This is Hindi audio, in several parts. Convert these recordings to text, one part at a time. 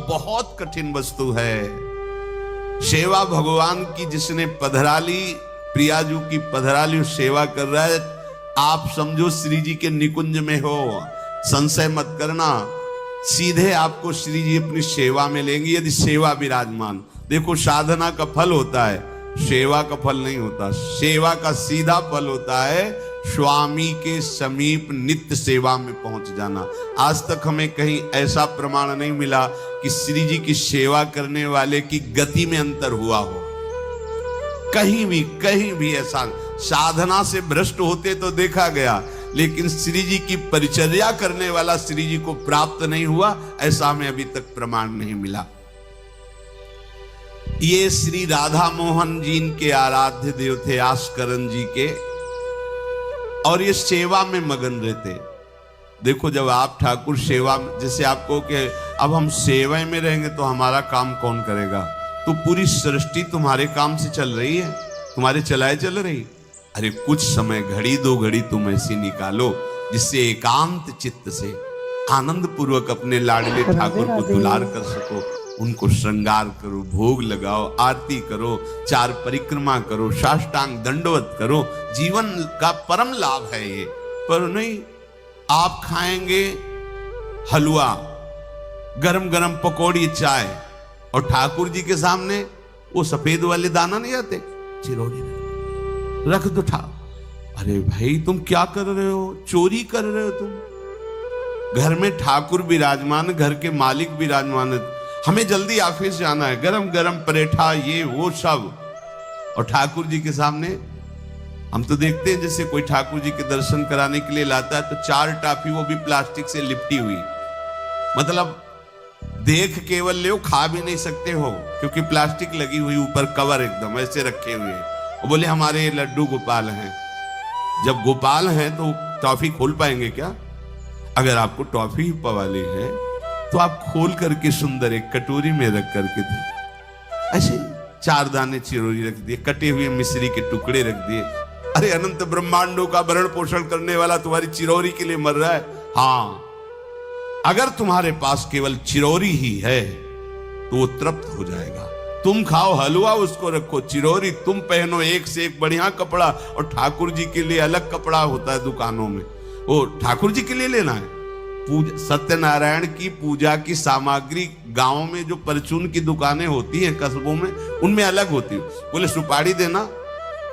बहुत कठिन वस्तु है। सेवा भगवान की जिसने पधराली, प्रियाजू की पधराली सेवा कर रहा है, आप समझो श्री जी के निकुंज में हो, संशय मत करना, सीधे आपको श्री जी अपनी सेवा में लेंगे यदि सेवा विराजमान। देखो साधना का फल होता है, सेवा का फल नहीं होता। सेवा का सीधा फल होता है स्वामी के समीप नित्य सेवा में पहुंच जाना। आज तक हमें कहीं ऐसा प्रमाण नहीं मिला कि श्री जी की सेवा करने वाले की गति में अंतर हुआ हो। कहीं भी ऐसा साधना से भ्रष्ट होते तो देखा गया, लेकिन श्री जी की परिचर्या करने वाला श्री जी को प्राप्त नहीं हुआ, ऐसा हमें अभी तक प्रमाण नहीं मिला। ये श्री राधा मोहन जी इनके आराध्य देव थे, आस्करन जी के, और ये सेवा में मगन रहते। देखो जब आप ठाकुर सेवा, जैसे आपको कि अब हम सेवा में रहेंगे तो हमारा काम कौन करेगा, तो पूरी सृष्टि तुम्हारे काम से चल रही है, तुम्हारे चलाए चल रही। अरे कुछ समय, घड़ी दो घड़ी तुम ऐसी निकालो जिससे एकांत चित्त से आनंद पूर्वक अपने लाडले ठाकुर को दुलार कर सको, उनको श्रृंगार करो, भोग लगाओ, आरती करो, चार परिक्रमा करो, साष्टांग दंडवत करो। जीवन का परम लाभ है ये। पर नहीं, आप खाएंगे हलवा, गरम गरम पकौड़ी, चाय, और ठाकुर जी के सामने वो सफेद वाले दाना नहीं आते, चिरौरी रख दो अरे भाई तुम क्या कर रहे हो, चोरी कर रहे हो तुम। घर में ठाकुर विराजमान, घर के मालिक विराजमान है, हमें जल्दी ऑफिस जाना है, गरम गरम परेठा ये वो सब, और ठाकुर जी के सामने हम तो देखते हैं जैसे कोई ठाकुर जी के दर्शन कराने के लिए लाता है तो 4 टाफी, वो भी प्लास्टिक से लिपटी हुई, मतलब देख केवल ले, खा भी नहीं सकते हो क्योंकि प्लास्टिक लगी हुई, ऊपर कवर एकदम ऐसे रखे हुए हैं। वो बोले हमारे लड्डू गोपाल हैं। जब गोपाल हैं तो टॉफी खोल पाएंगे क्या? अगर आपको टॉफी पवाली है तो आप खोल करके सुंदर एक कटोरी में रख करके दे, ऐसे 4 दाने चिरौरी रख दिए, कटे हुए मिश्री के टुकड़े रख दिए। अरे अनंत ब्रह्मांडों का भरण पोषण करने वाला तुम्हारी चिरौरी के लिए मर रहा है। हाँ, अगर तुम्हारे पास केवल चिरौरी ही है तो वो तृप्त हो जाएगा। तुम खाओ हलवा, उसको रखो, चिरौरी तुम पहनो, एक से एक बढ़िया कपड़ा, और ठाकुर जी के लिए अलग कपड़ा होता है दुकानों में, वो ठाकुर जी के लिए लेना है। पूजा, सत्यनारायण की पूजा की सामग्री गांव में जो परचून की दुकानें होती हैं कस्बों में, उनमें अलग होती है। बोले सुपारी देना,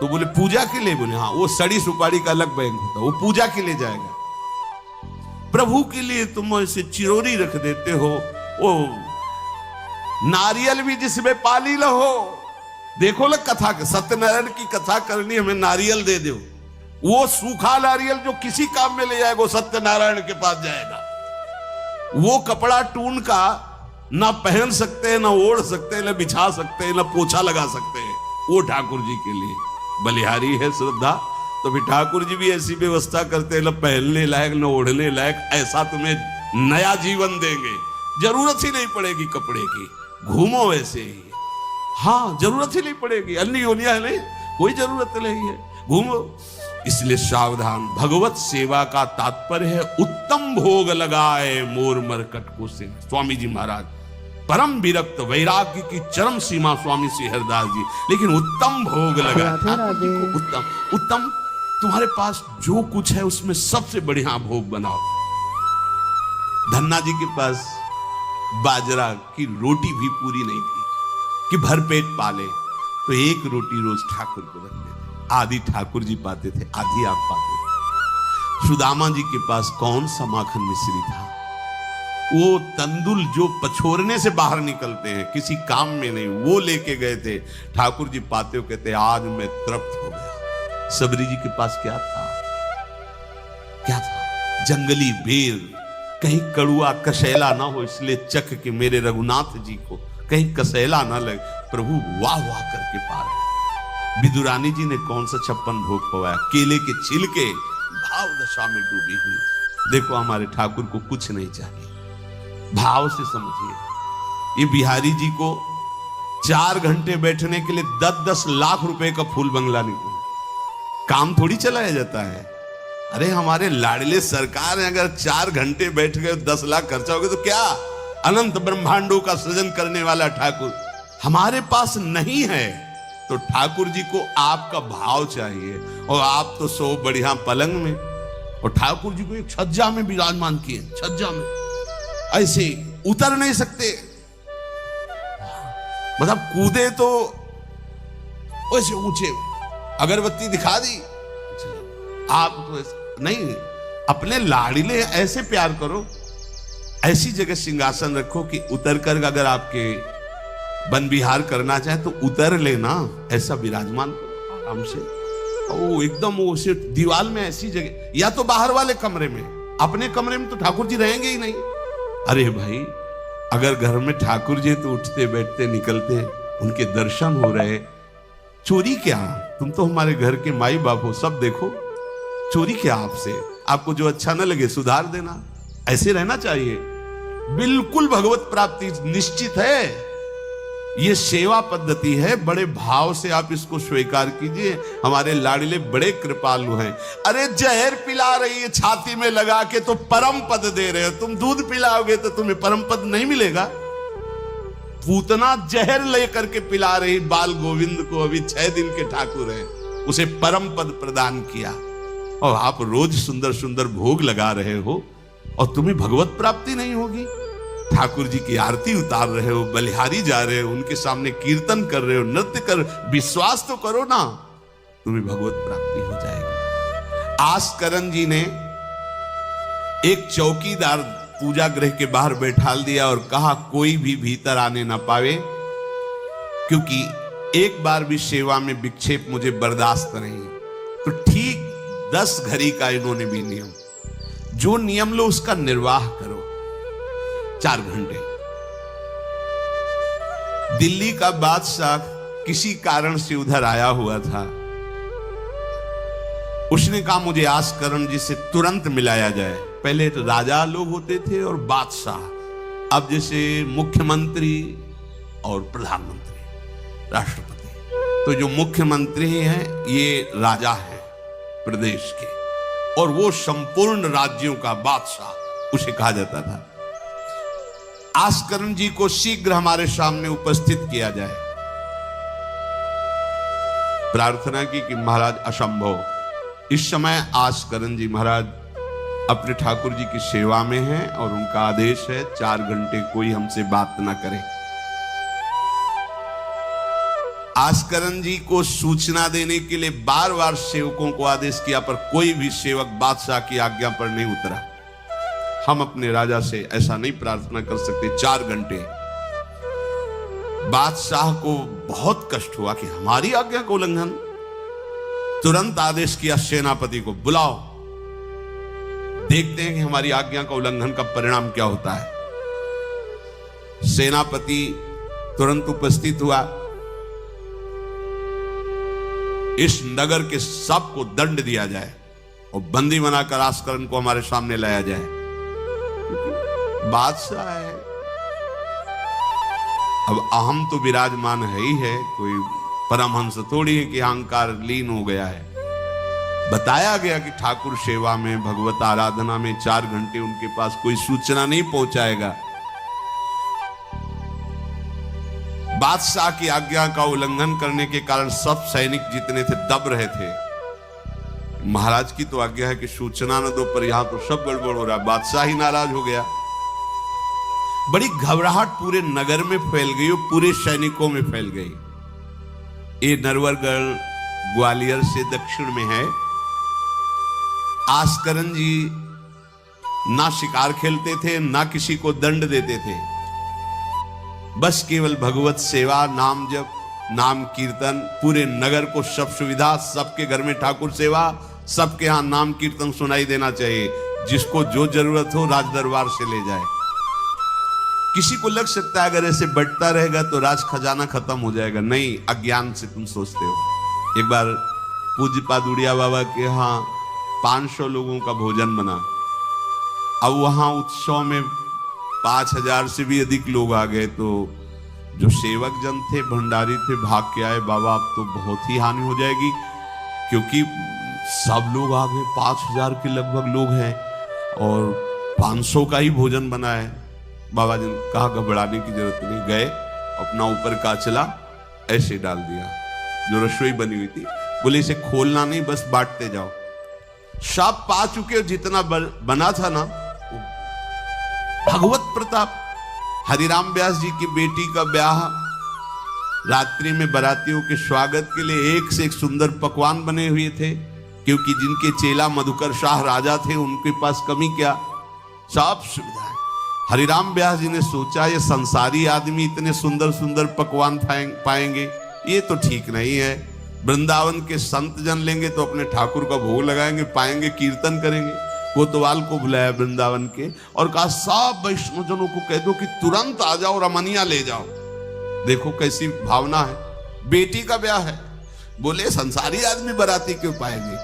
तो बोले पूजा के लिए, बोले हाँ, वो सड़ी सुपारी का अलग बैंक होता है, वो पूजा के लिए जाएगा। प्रभु के लिए तुम ऐसे चिरौरी रख देते हो। वो नारियल भी जिसमें पाली हो, देखो ना कथा, सत्यनारायण की कथा करनी, हमें नारियल दे दो, वो सूखा नारियल जो किसी काम में ले जाएगा वो सत्यनारायण के पास जाएगा। वो कपड़ा टून का ना पहन सकते हैं, ना ओढ़ सकते हैं, ना बिछा सकते हैं, ना पोछा लगा सकते हैं, वो ठाकुर जी के लिए बलिहारी है श्रद्धा। तो फिर ठाकुर जी भी ऐसी व्यवस्था करते हैं, ना पहनने लायक ना ओढ़ने लायक, ऐसा तुम्हें नया जीवन देंगे, जरूरत ही नहीं पड़ेगी कपड़े की, घूमो वैसे ही। हाँ, जरूरत ही नहीं पड़ेगी, अन्य योनिया नहीं, कोई जरूरत नहीं है, घूमो। इसलिए सावधान। भगवत सेवा का तात्पर्य है उत्तम भोग लगाए मोर मरकट को से। स्वामी जी महाराज परम विरक्त, वैराग्य की चरम सीमा स्वामी श्री हरदास जी, लेकिन उत्तम भोग लगाए। उत्तम तुम्हारे पास जो कुछ है उसमें सबसे बढ़िया भोग बनाओ। धन्ना जी के पास बाजरा की रोटी भी पूरी नहीं थी कि भर पेट पाले, तो एक रोटी रोज ठाकुर को रखते थे। आधी ठाकुर जी पाते थे, आधी आप पाते थे। सुदामा जी के पास कौन सा माखन मिश्री था, वो तंदुल जो पछोरने से बाहर निकलते हैं, किसी काम में नहीं, वो लेके गए थे। ठाकुर जी पाते हो कहते आज मैं तृप्त हो गया। सबरी जी के पास क्या था? क्या था? जंगली बेर, कहीं कड़ुआ कसेला ना हो इसलिए चख के मेरे रघुनाथ जी को कहीं कसेला ना लगे। प्रभु वाह वाह करके पा रहे। विदुरानी जी ने कौन सा 56 भोग पवाया? केले के छिलके, भाव दशा में डूबी हुई। देखो हमारे ठाकुर को कुछ नहीं चाहिए, भाव से समझिए। ये बिहारी जी को 4 घंटे बैठने के लिए 10-10 लाख रुपए का फूल बंगला निकला, काम थोड़ी चलाया जाता है। अरे हमारे लाडले सरकार है, अगर 4 घंटे बैठ गए 10 लाख खर्चा हो गया तो क्या? अनंत ब्रह्मांडों का सृजन करने वाला ठाकुर हमारे पास नहीं है, तो ठाकुर जी को आपका भाव चाहिए। और आप तो सो बढ़िया पलंग में, और ठाकुर जी को एक छज्जा में विराजमान किए, छज्जा में ऐसे उतर नहीं सकते, मतलब कूदे तो वैसे ऊंचे, अगरबत्ती दिखा दी, आप तो नहीं, अपने लाड़िले ऐसे प्यार करो, ऐसी जगह सिंहासन रखो कि उतर कर अगर आपके वन विहार करना चाहे तो उतर लेना, ऐसा विराजमान करो आराम से। ओ एकदम वो सिर्फ दीवार में ऐसी जगह, या तो बाहर वाले कमरे में, अपने कमरे में तो ठाकुर जी रहेंगे ही नहीं। अरे भाई, अगर घर में ठाकुर जी तो उठते बैठते निकलते, उनके दर्शन हो रहे, चोरी क्या? तुम तो हमारे घर के माई बाप हो, सब देखो, चोरी क्या आपसे? आपको जो अच्छा ना लगे सुधार देना, ऐसे रहना चाहिए। बिल्कुल भगवत प्राप्ति निश्चित है, ये सेवा पद्धति है, बड़े भाव से आप इसको स्वीकार कीजिए। हमारे लाडले बड़े कृपालु हैं। अरे जहर पिला रही है छाती में लगा के तो परम पद दे रहे हो, तुम दूध पिलाओगे तो तुम्हें परम पद नहीं मिलेगा। पूतना जहर लेकर के पिला रही बाल गोविंद को, अभी 6 दिन के ठाकुर हैं, उसे परम पद प्रदान किया, और आप रोज सुंदर सुंदर भोग लगा रहे हो और तुम्हें भगवत प्राप्ति नहीं होगी। ठाकुर जी की आरती उतार रहे हो, बलिहारी जा रहे हो, उनके सामने कीर्तन कर रहे हो, नृत्य कर, विश्वास तो करो ना, तुम्हें भगवत प्राप्ति हो जाएगी। आस्करन जी ने एक चौकीदार पूजा गृह के बाहर बैठाल दिया और कहा कोई भी भीतर आने ना पावे, क्योंकि एक बार भी सेवा में विक्षेप मुझे बर्दाश्त नहीं। तो ठीक 10 घड़ी का इन्होंने भी नियम, जो नियम लो उसका निर्वाह करो। 4 घंटे। दिल्ली का बादशाह किसी कारण से उधर आया हुआ था, उसने कहा मुझे आस्करण जी से तुरंत मिलाया जाए। पहले तो राजा लोग होते थे और बादशाह, अब जैसे मुख्यमंत्री और प्रधानमंत्री, राष्ट्रपति। तो जो मुख्यमंत्री हैं ये राजा है प्रदेश के, और वो संपूर्ण राज्यों का बादशाह उसे कहा जाता था। आस्करण जी को शीघ्र हमारे सामने उपस्थित किया जाए। प्रार्थना की कि महाराज असंभव, इस समय आस्करण जी महाराज अपने ठाकुर जी की सेवा में हैं और उनका आदेश है 4 घंटे कोई हमसे बात ना करे। आस्करण जी को सूचना देने के लिए बार बार सेवकों को आदेश किया, पर कोई भी सेवक बादशाह की आज्ञा पर नहीं उतरा। हम अपने राजा से ऐसा नहीं प्रार्थना कर सकते। 4 घंटे बादशाह को बहुत कष्ट हुआ कि हमारी आज्ञा का उल्लंघन। तुरंत आदेश किया सेनापति को बुलाओ, देखते हैं कि हमारी आज्ञा का उल्लंघन का परिणाम क्या होता है। सेनापति तुरंत उपस्थित हुआ। इस नगर के सबको दंड दिया जाए और बंदी बनाकर आस्करण को हमारे सामने लाया जाए। बादशाह है, अब अहम तो विराजमान है ही है, कोई परमहंस थोड़ी है कि अहंकार लीन हो गया है। बताया गया कि ठाकुर सेवा में, भगवत आराधना में 4 घंटे उनके पास कोई सूचना नहीं पहुंचाएगा। बादशाह की आज्ञा का उल्लंघन करने के कारण सब सैनिक जितने थे दब रहे थे। महाराज की तो आज्ञा है कि सूचना न दो, पर यहां तो सब गड़बड़ हो रहा है। बादशाह ही नाराज हो गया। बड़ी घबराहट पूरे नगर में फैल गई और पूरे सैनिकों में फैल गई। ये नरवरगढ़ ग्वालियर से दक्षिण में है। आस्करण जी ना शिकार खेलते थे, ना किसी को दंड देते थे, बस केवल भगवत सेवा, नाम जप, नाम कीर्तन। पूरे नगर को सब सुविधा, सबके घर में ठाकुर सेवा, सबके यहां नाम कीर्तन सुनाई देना चाहिए। जिसको जो जरूरत हो राज दरबार से ले जाए। किसी को लग सकता है अगर ऐसे बढ़ता रहेगा तो राज खजाना खत्म हो जाएगा। नहीं, अज्ञान से तुम सोचते हो। एक बार पूज्य पादुड़िया बाबा के यहाँ 500 लोगों का भोजन बना। अब वहां उत्सव में 5000 से भी अधिक लोग आ गए, तो जो सेवक जन थे, भंडारी थे, भाग के आए, बाबा अब तो बहुत ही हानि हो जाएगी, क्योंकि सब लोग आ गए, 5000 के लगभग लोग हैं और 500 का ही भोजन बना है। बाबा जी ने कहा घबराने की जरूरत नहीं। गए, अपना ऊपर का चला ऐसे डाल दिया जो रसोई बनी हुई थी। बोले इसे खोलना नहीं, बस बांटते जाओ। सब पा चुके, जितना बना था ना। भगवत प्रताप। हरिराम व्यास जी की बेटी का ब्याह, रात्रि में बारातियों के स्वागत के लिए एक से एक सुंदर पकवान बने हुए थे, क्योंकि जिनके चेला मधुकर शाह राजा थे उनके पास कमी क्या, सब सुविधाएं। हरिराम व्यास जी ने सोचा ये संसारी आदमी इतने सुंदर सुंदर पकवान पाएंगे, ये तो ठीक नहीं है। वृंदावन के संत जन लेंगे तो अपने ठाकुर का भोग लगाएंगे, पाएंगे, कीर्तन करेंगे। कोतवाल को बुलाया वृंदावन के और कहा सब वैष्णवजनों को कह दो कि तुरंत आ जाओ, रमनिया ले जाओ। देखो कैसी भावना है, बेटी का ब्याह है। बोले संसारी आदमी बाराती क्यों पाएंगे।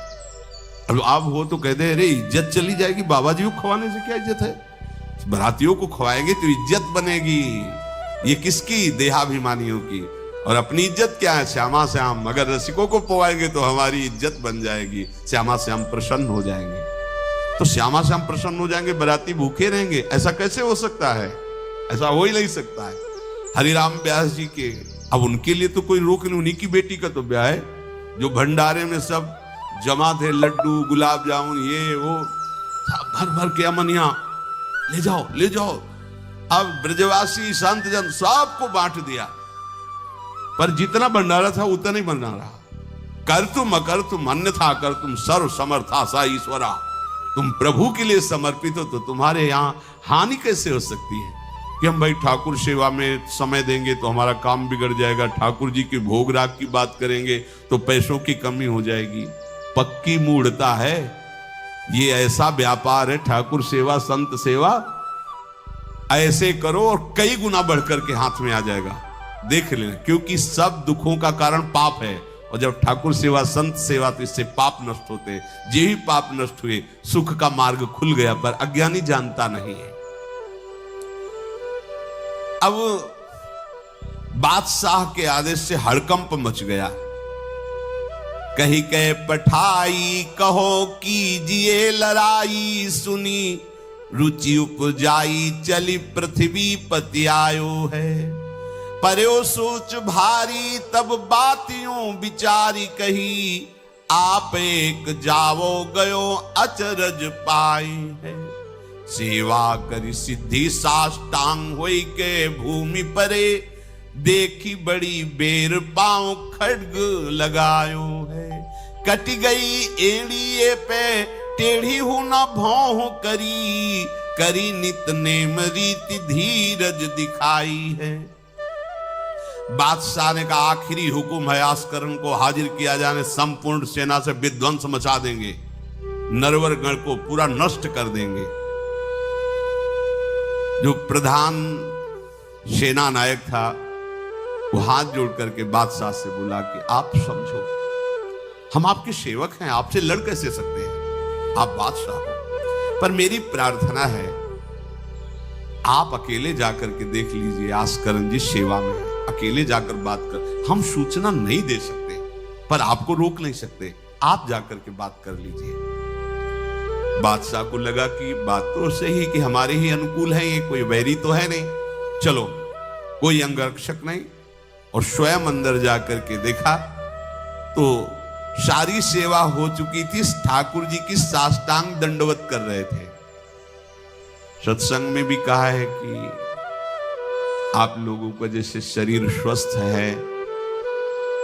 अब आप हो तो कह दे अरे इज्जत चली जाएगी, बाबा जी को खवाने से क्या इज्जत है, बारातियों को खवाएंगे तो इज्जत बनेगी। ये किसकी, देहाभिमानियों की। और अपनी इज्जत क्या है, श्यामा श्याम। अगर रसिकों को पवाएंगे तो हमारी इज्जत बन जाएगी, श्यामा श्याम प्रसन्न हो जाएंगे। तो श्यामा श्याम प्रसन्न हो जाएंगे, बाराती भूखे रहेंगे, ऐसा कैसे हो सकता है, ऐसा हो ही नहीं सकता है। हरिराम व्यास जी के, अब उनके लिए तो कोई रोक नहीं, उन्हीं की बेटी का तो ब्याह है। जो भंडारे में सब जमा थे, लड्डू गुलाब जामुन ये वो भर भर के अमनिया, ले जाओ ले जाओ। अब ब्रजवासी संत जन सबको बांट दिया, पर जितना भंडारा था उतना ही भंडारा। कर तुम अकर तुम अन्यथा कर तुम सर्व समर्था सा ईश्वरा। तुम प्रभु के लिए समर्पित हो तो तुम्हारे यहाँ हानि कैसे हो सकती है कि हम भाई ठाकुर सेवा में समय देंगे तो हमारा काम बिगड़ जाएगा, ठाकुर जी के भोग राग की बात करेंगे तो पैसों की कमी हो जाएगी। पक्की मूढ़ता है ये, ऐसा व्यापार है ठाकुर सेवा संत सेवा। ऐसे करो और कई गुना बढ़कर के हाथ में आ जाएगा, देख लेना। क्योंकि सब दुखों का कारण पाप है, और जब ठाकुर सेवा संत सेवा तो इससे पाप नष्ट होते। जे ही पाप नष्ट हुए सुख का मार्ग खुल गया, पर अज्ञानी जानता नहीं है। अब बादशाह के आदेश से हड़कंप मच गया। कही के पठाई कहो कीजिए लड़ाई, सुनी रुचि उपजाई चली पृथ्वी पति आयो है। पर्यो सोच भारी तब बातियों विचारी कही, आप एक जावो गयो अचरज पाई है। सेवा करी सिद्धि साष्टांग होई के भूमि परे, देखी बड़ी बेर पांव खड्ग लगायो है। कटी गई एड़िए पे टेढ़ी हूं न भौं करी, करी नित नेम रीति धीरज दिखाई है। बादशाह ने कहा आखिरी हुक्म है, आस्करण को हाजिर किया जाने, संपूर्ण सेना से विध्वंस मचा देंगे, नरवर गण को पूरा नष्ट कर देंगे। जो प्रधान सेना नायक था वो हाथ जोड़ करके बादशाह से बोला कि आप समझो, हम आपके सेवक हैं, आपसे लड़ कैसे सकते हैं, आप बादशाह हो। पर मेरी प्रार्थना है आप अकेले जाकर के देख लीजिए, आस्करण जी सेवा में है, अकेले जाकर बात कर। हम सूचना नहीं दे सकते पर आपको रोक नहीं सकते, आप जाकर के बात कर लीजिए। बादशाह को लगा कि बात तो सही कि हमारे ही अनुकूल है, ये कोई वैरी तो है नहीं, चलो कोई अंगरक्षक नहीं। और स्वयं अंदर जाकर के देखा तो सारी सेवा हो चुकी थी, ठाकुर जी की साष्टांग दंडवत कर रहे थे। सत्संग में भी कहा है कि आप लोगों का जैसे शरीर स्वस्थ है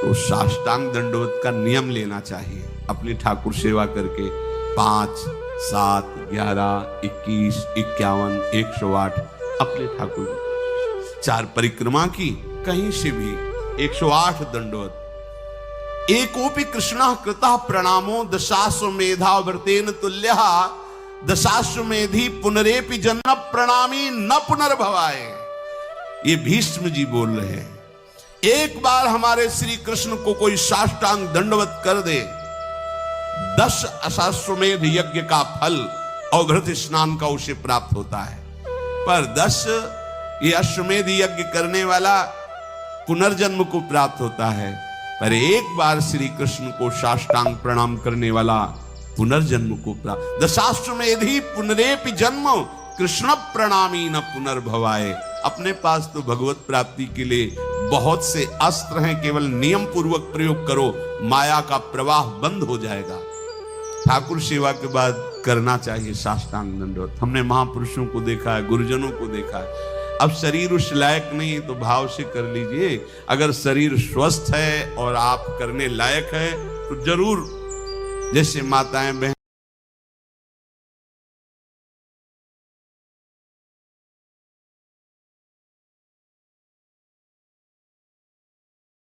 तो साष्टांग दंडवत का नियम लेना चाहिए अपनी ठाकुर सेवा करके। 5, 7, 11, 21, 51, 108 अपने ठाकुर 4 परिक्रमा की, कहीं से भी 108 दंडवत। एकोपि कृष्णः कृतः प्रणामो दशाश्वमेधा व्रतेन तुल्यः, दशाश्वमेधी पुनरेपि जन्म प्रणामी न पुनर्भवाय। ये भीष्म जी बोल रहे हैं, एक बार हमारे श्री कृष्ण को कोई साष्टांग दंडवत कर दे, 10 अश्वमेध यज्ञ का फल और घृत स्नान का उसे प्राप्त होता है। पर 10 ये अश्वमेध यज्ञ करने वाला पुनर्जन्म को प्राप्त होता है, पर एक बार श्री कृष्ण को साष्टांग प्रणाम करने वाला पुनर्जन्म को प्राप्त। दशाश्वमेधी पुनरेपि जन्म कृष्ण प्रणामी न पुनर्भवाए। अपने पास तो भगवत प्राप्ति के लिए बहुत से अस्त्र हैं, केवल नियम पूर्वक प्रयोग करो, माया का प्रवाह बंद हो जाएगा। ठाकुर सेवा के बाद करना चाहिए साष्टांग दंडवत। हमने महापुरुषों को देखा है, गुरुजनों को देखा है। अब शरीर उस लायक नहीं है तो भाव से कर लीजिए। अगर शरीर स्वस्थ है और आप करने लायक है तो जरूर, जैसे माताएं बहन